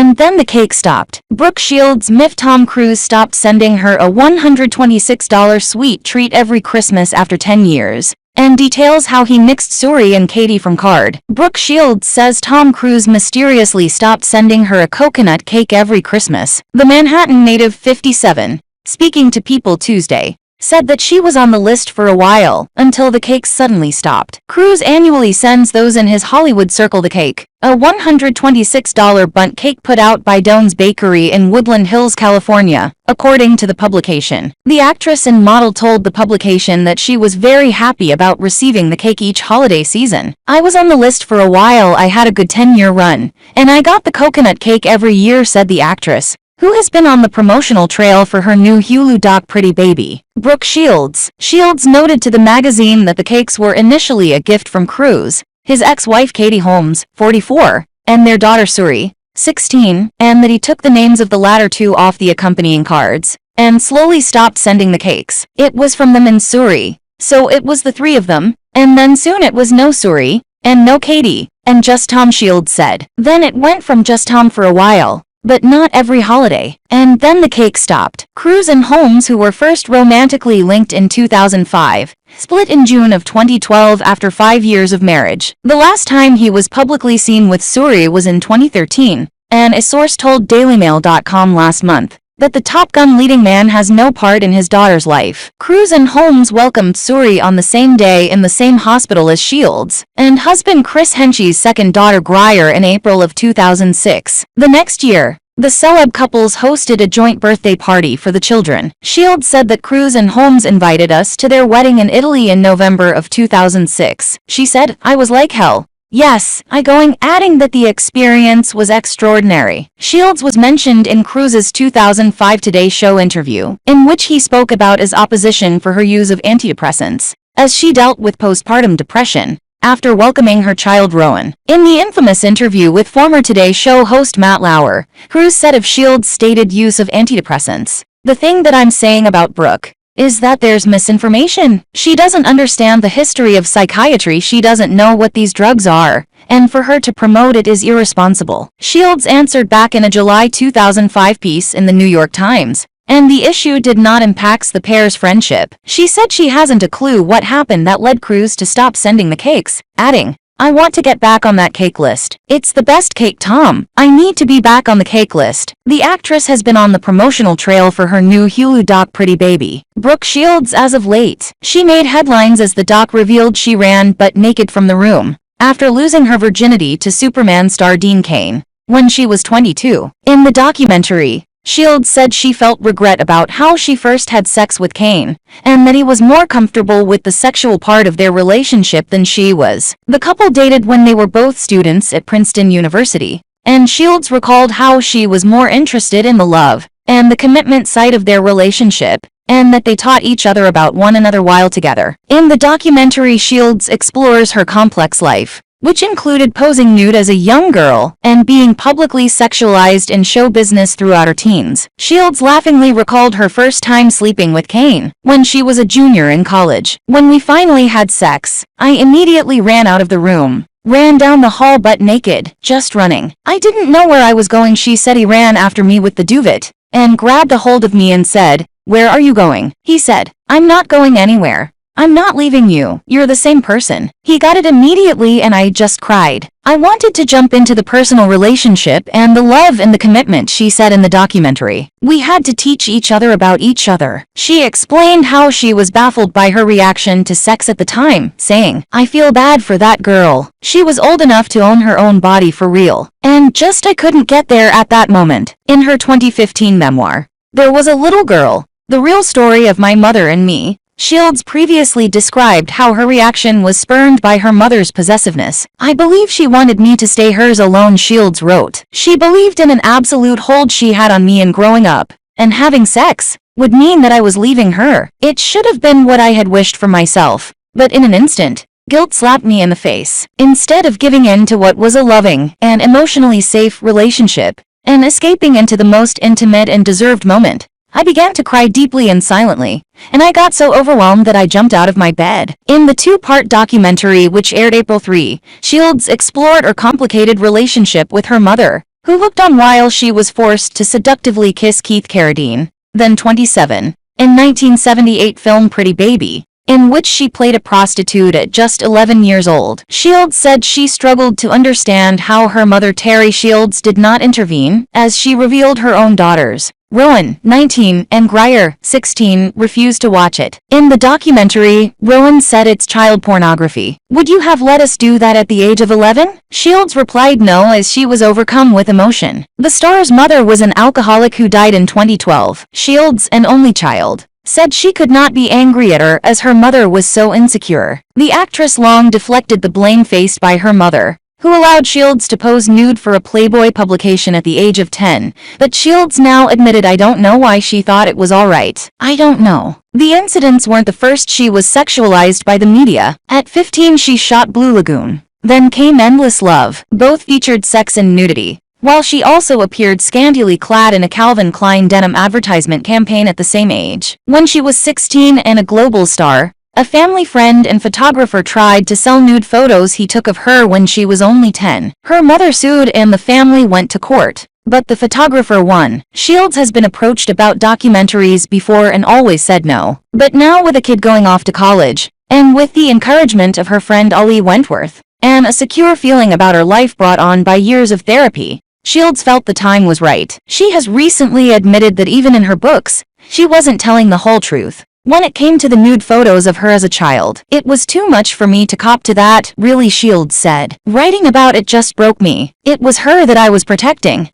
and then the cake stopped. Brooke Shields miffed Tom Cruise stopped sending her a $126 sweet treat every Christmas after 10 years, and details how he nixed Suri and Katie from card. Brooke Shields says Tom Cruise mysteriously stopped sending her a coconut cake every Christmas. The Manhattan native, 57, speaking to People Tuesday, said that she was on the list for a while, until the cakes suddenly stopped. Cruise annually sends those in his Hollywood circle the cake, a $126 bundt cake put out by Doan's Bakery in Woodland Hills, California, according to the publication. The actress and model told the publication that she was very happy about receiving the cake each holiday season. "I was on the list for a while, I had a good 10-year run, and I got the coconut cake every year," said the actress, who has been on the promotional trail for her new Hulu doc Pretty Baby. Brooke Shields. Shields noted to the magazine that the cakes were initially a gift from Cruise, his ex-wife Katie Holmes, 44, and their daughter Suri, 16, and that he took the names of the latter two off the accompanying cards, and slowly stopped sending the cakes. "It was from them and Suri, so it was the three of them, and then soon it was no Suri, and no Katie, and just Tom," Shields said. "Then it went from just Tom for a while, but not every holiday, and then the cake stopped." Cruise and Holmes, who were first romantically linked in 2005, split in June of 2012 after 5 years of marriage. The last time he was publicly seen with Suri was in 2013, and a source told DailyMail.com last month that the Top Gun leading man has no part in his daughter's life. Cruise and Holmes welcomed Suri on the same day in the same hospital as Shields and husband Chris Henchy's second daughter Grier in April of 2006. The next year, the celeb couples hosted a joint birthday party for the children. Shields said that Cruise and Holmes invited us to their wedding in Italy in November of 2006. She said, "I was like hell. Yes, I going," adding that the experience was extraordinary. Shields was mentioned in Cruise's 2005 Today Show interview, in which he spoke about his opposition for her use of antidepressants, as she dealt with postpartum depression after welcoming her child Rowan. In the infamous interview with former Today Show host Matt Lauer, Cruise said of Shields' stated use of antidepressants, "The thing that I'm saying about Brooke is that there's misinformation. She doesn't understand the history of psychiatry, she doesn't know what these drugs are, and for her to promote it is irresponsible." Shields answered back in a July 2005 piece in the New York Times, and the issue did not impact the pair's friendship. She said she hasn't a clue what happened that led Cruise to stop sending the cakes, adding, "I want to get back on that cake list. It's the best cake, Tom. I need to be back on the cake list." The actress has been on the promotional trail for her new Hulu doc Pretty Baby. Brooke Shields as of late. She made headlines as the doc revealed she ran butt naked from the room after losing her virginity to Superman star Dean Cain when she was 22. In the documentary, Shields said she felt regret about how she first had sex with Cain, and that he was more comfortable with the sexual part of their relationship than she was. The couple dated when they were both students at Princeton University, and Shields recalled how she was more interested in the love and the commitment side of their relationship, and that they taught each other about one another while together. In the documentary, Shields explores her complex life, which included posing nude as a young girl and being publicly sexualized in show business throughout her teens. Shields laughingly recalled her first time sleeping with Cain when she was a junior in college. "When we finally had sex, I immediately ran out of the room. Ran down the hall butt naked, just running. I didn't know where I was going," she said. "He ran after me with the duvet and grabbed a hold of me and said, 'Where are you going?' He said, 'I'm not going anywhere. I'm not leaving you. You're the same person.' He got it immediately and I just cried. I wanted to jump into the personal relationship and the love and the commitment," she said in the documentary. "We had to teach each other about each other." She explained how she was baffled by her reaction to sex at the time, saying, "I feel bad for that girl. She was old enough to own her own body for real. And just I couldn't get there at that moment." In her 2015 memoir, There Was a Little Girl, The Real Story of My Mother and Me, Shields previously described how her reaction was spurred by her mother's possessiveness. "I believe she wanted me to stay hers alone," Shields wrote. "She believed in an absolute hold she had on me, and growing up and having sex would mean that I was leaving her. It should have been what I had wished for myself, but in an instant, guilt slapped me in the face. Instead of giving in to what was a loving and emotionally safe relationship and escaping into the most intimate and deserved moment, I began to cry deeply and silently, and I got so overwhelmed that I jumped out of my bed." In the two-part documentary, which aired April 3, Shields explored her complicated relationship with her mother, who looked on while she was forced to seductively kiss Keith Carradine, then 27, in 1978 film Pretty Baby, in which she played a prostitute at just 11 years old. Shields said she struggled to understand how her mother Terry Shields did not intervene, as she revealed her own daughters, Rowan, 19, and Grier, 16, refused to watch it. In the documentary, Rowan said it's child pornography. "Would you have let us do that at the age of 11? Shields replied no, as she was overcome with emotion. The star's mother was an alcoholic who died in 2012. Shields, an only child, said she could not be angry at her as her mother was so insecure. The actress long deflected the blame faced by her mother, who allowed Shields to pose nude for a Playboy publication at the age of 10, but Shields now admitted, "I don't know why she thought it was alright. I don't know." The incidents weren't the first she was sexualized by the media. At 15 she shot Blue Lagoon. Then came Endless Love. Both featured sex and nudity, while she also appeared scantily clad in a Calvin Klein denim advertisement campaign at the same age. When she was 16 and a global star, a family friend and photographer tried to sell nude photos he took of her when she was only 10. Her mother sued and the family went to court, but the photographer won. Shields has been approached about documentaries before and always said no. But now, with a kid going off to college, and with the encouragement of her friend Ali Wentworth, and a secure feeling about her life brought on by years of therapy, Shields felt the time was right. She has recently admitted that even in her books, she wasn't telling the whole truth. When it came to the nude photos of her as a child, "It was too much for me to cop to that, really," Shields said. "Writing about it just broke me. It was her that I was protecting.